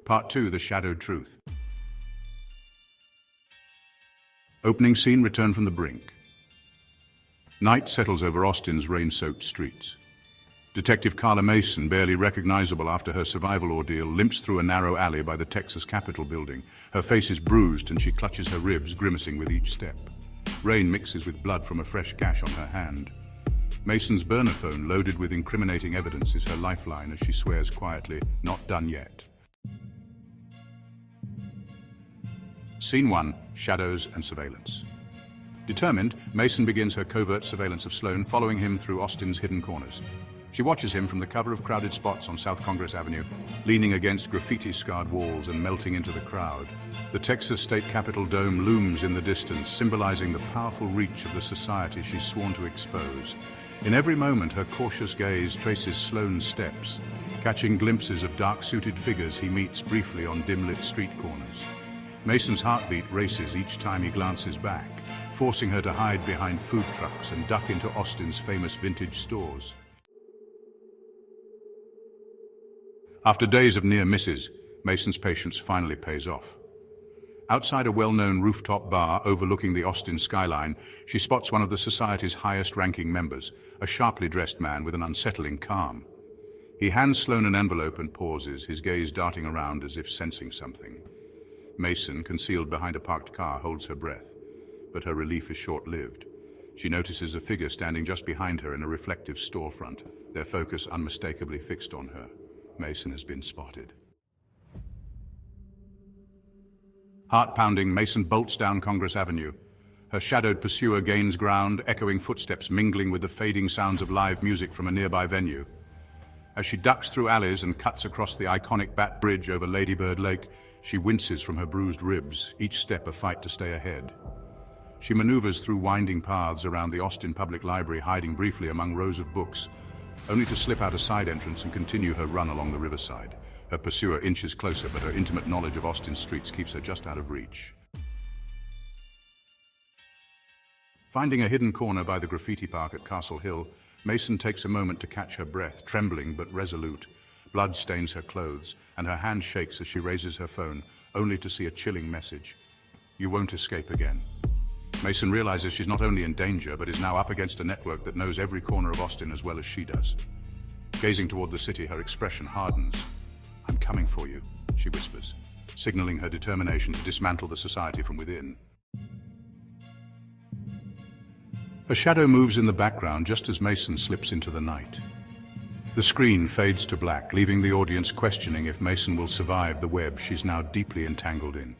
Part 2, The Shadowed Truth. Opening scene, return from the brink. Night settles over Austin's rain-soaked streets. Detective Carla Mason, barely recognizable after her survival ordeal, limps through a narrow alley by the Texas Capitol building. Her face is bruised and she clutches her ribs, grimacing with each step. Rain mixes with blood from a fresh gash on her hand. Mason's burner phone, loaded with incriminating evidence, is her lifeline as she swears quietly, "Not done yet." Scene 1, Shadows and Surveillance. Determined, Mason begins her covert surveillance of Sloane, following him through Austin's hidden corners. She watches him from the cover of crowded spots on South Congress Avenue, leaning against graffiti-scarred walls and melting into the crowd. The Texas State Capitol dome looms in the distance, symbolizing the powerful reach of the society she's sworn to expose. In every moment, her cautious gaze traces Sloane's steps, catching glimpses of dark-suited figures he meets briefly on dim-lit street corners. Mason's heartbeat races each time he glances back, forcing her to hide behind food trucks and duck into Austin's famous vintage stores. After days of near misses, Mason's patience finally pays off. Outside a well-known rooftop bar overlooking the Austin skyline, she spots one of the society's highest-ranking members, a sharply dressed man with an unsettling calm. He hands Sloane an envelope and pauses, his gaze darting around as if sensing something. Mason, concealed behind a parked car, holds her breath, but her relief is short-lived. She notices a figure standing just behind her in a reflective storefront, their focus unmistakably fixed on her. Mason has been spotted. Heart-pounding, Mason bolts down Congress Avenue. Her shadowed pursuer gains ground, echoing footsteps mingling with the fading sounds of live music from a nearby venue. As she ducks through alleys and cuts across the iconic Bat Bridge over Lady Bird Lake, she winces from her bruised ribs, each step a fight to stay ahead. She maneuvers through winding paths around the Austin Public Library, hiding briefly among rows of books, only to slip out a side entrance and continue her run along the riverside. Her pursuer inches closer, but her intimate knowledge of Austin's streets keeps her just out of reach. Finding a hidden corner by the graffiti park at Castle Hill, Mason takes a moment to catch her breath, trembling but resolute. Blood stains her clothes, and her hand shakes as she raises her phone, only to see a chilling message. "You won't escape again." Mason realizes she's not only in danger, but is now up against a network that knows every corner of Austin as well as she does. Gazing toward the city, her expression hardens. "I'm coming for you," she whispers, signaling her determination to dismantle the society from within. A shadow moves in the background just as Mason slips into the night. The screen fades to black, leaving the audience questioning if Mason will survive the web she's now deeply entangled in.